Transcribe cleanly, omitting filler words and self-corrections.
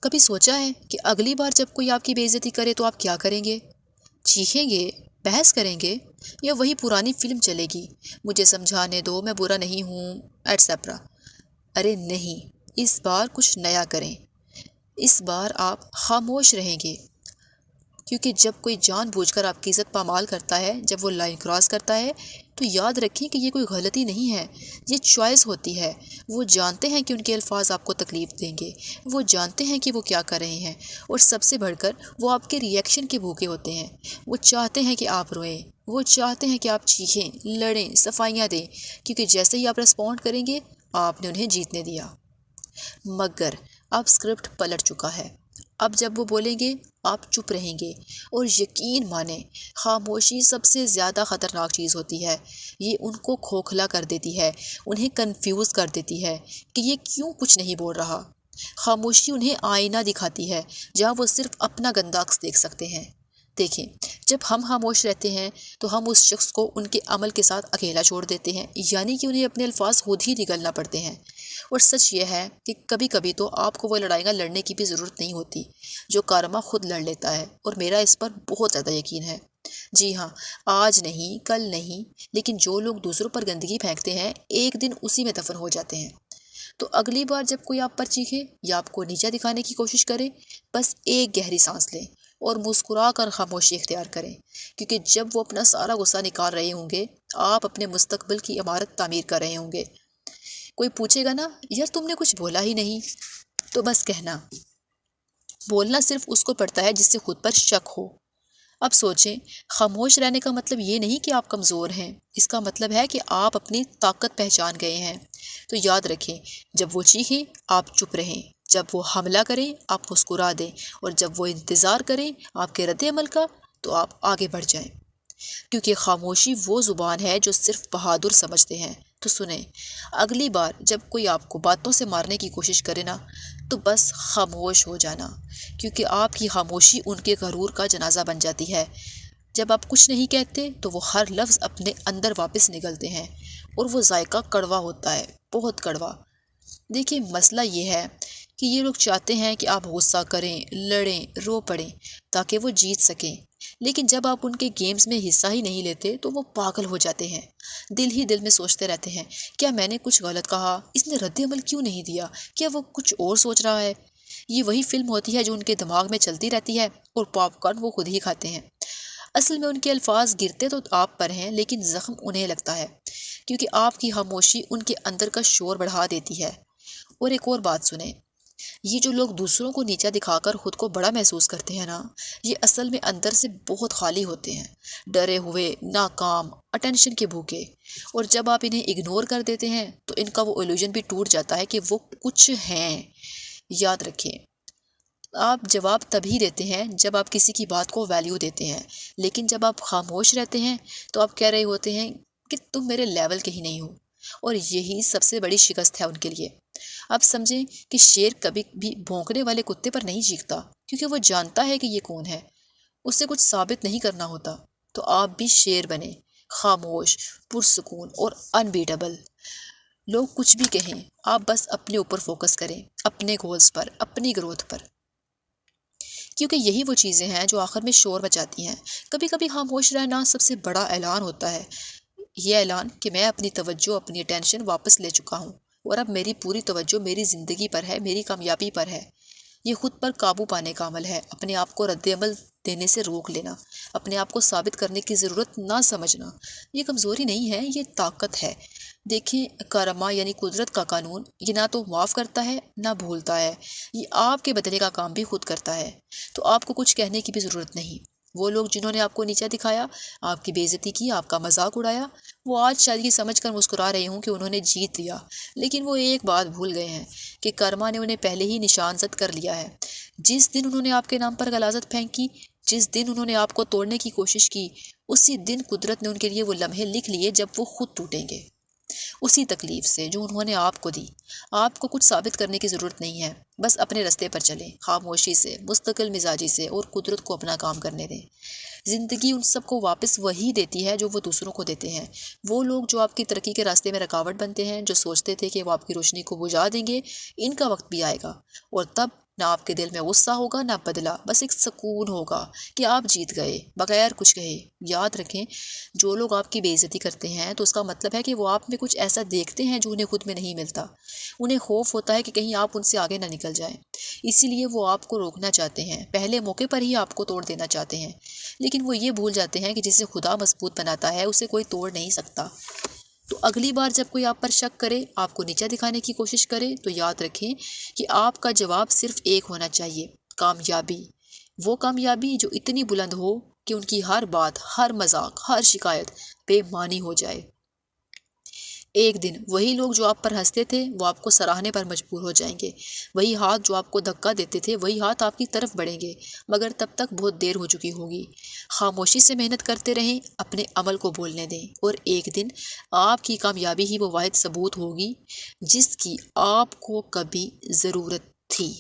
کبھی سوچا ہے کہ اگلی بار جب کوئی آپ کی بے عزتی کرے تو آپ کیا کریں گے؟ چیخیں گے، بحث کریں گے، یا وہی پرانی فلم چلے گی، مجھے سمجھانے دو، میں برا نہیں ہوں، ایٹسیپرا؟ ارے نہیں، اس بار کچھ نیا کریں۔ اس بار آپ خاموش رہیں گے، کیونکہ جب کوئی جان بوجھ کر آپ کی عزت پامال کرتا ہے، جب وہ لائن کراس کرتا ہے، تو یاد رکھیں کہ یہ کوئی غلطی نہیں ہے، یہ چوائس ہوتی ہے۔ وہ جانتے ہیں کہ ان کے الفاظ آپ کو تکلیف دیں گے، وہ جانتے ہیں کہ وہ کیا کر رہے ہیں، اور سب سے بڑھ کر وہ آپ کے ری ایکشن کے بھوکے ہوتے ہیں۔ وہ چاہتے ہیں کہ آپ روئیں، وہ چاہتے ہیں کہ آپ چیخیں، لڑیں، صفائیاں دیں، کیونکہ جیسے ہی آپ ریسپونڈ کریں گے، آپ نے انہیں جیتنے دیا۔ مگر اب اسکرپٹ پلٹ چکا ہے۔ اب جب وہ بولیں گے، آپ چپ رہیں گے، اور یقین مانیں، خاموشی سب سے زیادہ خطرناک چیز ہوتی ہے۔ یہ ان کو کھوکھلا کر دیتی ہے، انہیں کنفیوز کر دیتی ہے کہ یہ کیوں کچھ نہیں بول رہا۔ خاموشی انہیں آئینہ دکھاتی ہے جہاں وہ صرف اپنا گندا عکس دیکھ سکتے ہیں۔ دیکھیں، جب ہم خاموش رہتے ہیں تو ہم اس شخص کو ان کے عمل کے ساتھ اکیلا چھوڑ دیتے ہیں، یعنی کہ انہیں اپنے الفاظ خود ہی نگلنا پڑتے ہیں۔ اور سچ یہ ہے کہ کبھی کبھی تو آپ کو وہ لڑائیاں لڑنے کی بھی ضرورت نہیں ہوتی، جو کارما خود لڑ لیتا ہے، اور میرا اس پر بہت زیادہ یقین ہے۔ جی ہاں، آج نہیں، کل نہیں، لیکن جو لوگ دوسروں پر گندگی پھینکتے ہیں، ایک دن اسی میں دفن ہو جاتے ہیں۔ تو اگلی بار جب کوئی آپ پر چیخے یا آپ کو نیچا دکھانے کی کوشش کرے، بس ایک گہری سانس لیں اور مسکرا کر خاموشی اختیار کریں، کیونکہ جب وہ اپنا سارا غصہ نکال رہے ہوں گے، آپ اپنے مستقبل کی عمارت تعمیر کر رہے ہوں گے۔ کوئی پوچھے گا نا، یار تم نے کچھ بولا ہی نہیں، تو بس کہنا، بولنا صرف اس کو پڑتا ہے جس سے خود پر شک ہو۔ اب سوچیں، خاموش رہنے کا مطلب یہ نہیں کہ آپ کمزور ہیں، اس کا مطلب ہے کہ آپ اپنی طاقت پہچان گئے ہیں۔ تو یاد رکھیں، جب وہ چیخیں، آپ چپ رہیں، جب وہ حملہ کریں، آپ مسکرا دیں، اور جب وہ انتظار کریں آپ کے رد عمل کا، تو آپ آگے بڑھ جائیں، کیونکہ خاموشی وہ زبان ہے جو صرف بہادر سمجھتے ہیں۔ تو سنیں، اگلی بار جب کوئی آپ کو باتوں سے مارنے کی کوشش کرے نا، تو بس خاموش ہو جانا، کیونکہ آپ کی خاموشی ان کے غرور کا جنازہ بن جاتی ہے۔ جب آپ کچھ نہیں کہتے تو وہ ہر لفظ اپنے اندر واپس نگلتے ہیں، اور وہ ذائقہ کڑوا ہوتا ہے، بہت کڑوا۔ دیکھیں، مسئلہ یہ ہے کہ یہ لوگ چاہتے ہیں کہ آپ غصہ کریں، لڑیں، رو پڑیں، تاکہ وہ جیت سکیں، لیکن جب آپ ان کے گیمز میں حصہ ہی نہیں لیتے تو وہ پاگل ہو جاتے ہیں، دل ہی دل میں سوچتے رہتے ہیں، کیا میں نے کچھ غلط کہا؟ اس نے رد عمل کیوں نہیں دیا؟ کیا وہ کچھ اور سوچ رہا ہے؟ یہ وہی فلم ہوتی ہے جو ان کے دماغ میں چلتی رہتی ہے، اور پاپ کارن وہ خود ہی کھاتے ہیں۔ اصل میں ان کے الفاظ گرتے تو آپ پر ہیں، لیکن زخم انہیں لگتا ہے، کیونکہ آپ کی خاموشی ان کے اندر کا شور بڑھا دیتی ہے۔ اور ایک اور بات سنیں، یہ جو لوگ دوسروں کو نیچا دکھا کر خود کو بڑا محسوس کرتے ہیں نا، یہ اصل میں اندر سے بہت خالی ہوتے ہیں، ڈرے ہوئے، ناکام، اٹینشن کے بھوکے۔ اور جب آپ انہیں اگنور کر دیتے ہیں تو ان کا وہ ایلوژن بھی ٹوٹ جاتا ہے کہ وہ کچھ ہیں۔ یاد رکھیں، آپ جواب تبھی دیتے ہیں جب آپ کسی کی بات کو ویلیو دیتے ہیں، لیکن جب آپ خاموش رہتے ہیں تو آپ کہہ رہے ہوتے ہیں کہ تم میرے لیول کے ہی نہیں ہو، اور یہی سب سے بڑی شکست ہے ان کے لیے۔ آپ سمجھیں کہ شیر کبھی بھی بھونکنے والے کتے پر نہیں چیختا، کیونکہ وہ جانتا ہے کہ یہ کون ہے، اسے کچھ ثابت نہیں کرنا ہوتا۔ تو آپ بھی شیر بنیں، خاموش، پرسکون اور انبیٹیبل۔ لوگ کچھ بھی کہیں، آپ بس اپنے اوپر فوکس کریں، اپنے گولز پر، اپنی گروتھ پر، کیونکہ یہی وہ چیزیں ہیں جو آخر میں شور مچاتی ہیں۔ کبھی کبھی خاموش رہنا سب سے بڑا اعلان ہوتا ہے، یہ اعلان کہ میں اپنی توجہ، اپنی اٹینشن واپس لے چکا ہوں، اور اب میری پوری توجہ میری زندگی پر ہے، میری کامیابی پر ہے۔ یہ خود پر قابو پانے کا عمل ہے، اپنے آپ کو رد عمل دینے سے روک لینا، اپنے آپ کو ثابت کرنے کی ضرورت نہ سمجھنا۔ یہ کمزوری نہیں ہے، یہ طاقت ہے۔ دیکھیں، کرما یعنی قدرت کا قانون، یہ نہ تو معاف کرتا ہے نہ بھولتا ہے، یہ آپ کے بدلے کا کام بھی خود کرتا ہے۔ تو آپ کو کچھ کہنے کی بھی ضرورت نہیں۔ وہ لوگ جنہوں نے آپ کو نیچا دکھایا، آپ کی بے عزتی کی، آپ کا مذاق اڑایا، وہ آج شاید یہ سمجھ کر مسکرا رہے ہوں کہ انہوں نے جیت لیا، لیکن وہ ایک بات بھول گئے ہیں کہ کرما نے انہیں پہلے ہی نشان زد کر لیا ہے۔ جس دن انہوں نے آپ کے نام پر غلاظت پھینکی، جس دن انہوں نے آپ کو توڑنے کی کوشش کی، اسی دن قدرت نے ان کے لیے وہ لمحے لکھ لیے جب وہ خود ٹوٹیں گے، اسی تکلیف سے جو انہوں نے آپ کو دی۔ آپ کو کچھ ثابت کرنے کی ضرورت نہیں ہے، بس اپنے رستے پر چلیں، خاموشی سے، مستقل مزاجی سے، اور قدرت کو اپنا کام کرنے دیں۔ زندگی ان سب کو واپس وہی دیتی ہے جو وہ دوسروں کو دیتے ہیں۔ وہ لوگ جو آپ کی ترقی کے راستے میں رکاوٹ بنتے ہیں، جو سوچتے تھے کہ وہ آپ کی روشنی کو بجھا دیں گے، ان کا وقت بھی آئے گا، اور تب نہ آپ کے دل میں غصہ ہوگا نہ بدلہ، بس ایک سکون ہوگا کہ آپ جیت گئے بغیر کچھ کہے۔ یاد رکھیں، جو لوگ آپ کی بے عزتی کرتے ہیں تو اس کا مطلب ہے کہ وہ آپ میں کچھ ایسا دیکھتے ہیں جو انہیں خود میں نہیں ملتا۔ انہیں خوف ہوتا ہے کہ کہیں آپ ان سے آگے نہ نکل جائیں، اسی لیے وہ آپ کو روکنا چاہتے ہیں، پہلے موقع پر ہی آپ کو توڑ دینا چاہتے ہیں۔ لیکن وہ یہ بھول جاتے ہیں کہ جسے خدا مضبوط بناتا ہے اسے کوئی توڑ نہیں سکتا۔ تو اگلی بار جب کوئی آپ پر شک کرے، آپ کو نیچا دکھانے کی کوشش کرے، تو یاد رکھیں کہ آپ کا جواب صرف ایک ہونا چاہیے: کامیابی۔ وہ کامیابی جو اتنی بلند ہو کہ ان کی ہر بات، ہر مذاق، ہر شکایت بے معنی ہو جائے۔ ایک دن وہی لوگ جو آپ پر ہنستے تھے وہ آپ کو سراہنے پر مجبور ہو جائیں گے، وہی ہاتھ جو آپ کو دھکا دیتے تھے وہی ہاتھ آپ کی طرف بڑھیں گے، مگر تب تک بہت دیر ہو چکی ہوگی۔ خاموشی سے محنت کرتے رہیں، اپنے عمل کو بولنے دیں، اور ایک دن آپ کی کامیابی ہی وہ واحد ثبوت ہوگی جس کی آپ کو کبھی ضرورت تھی۔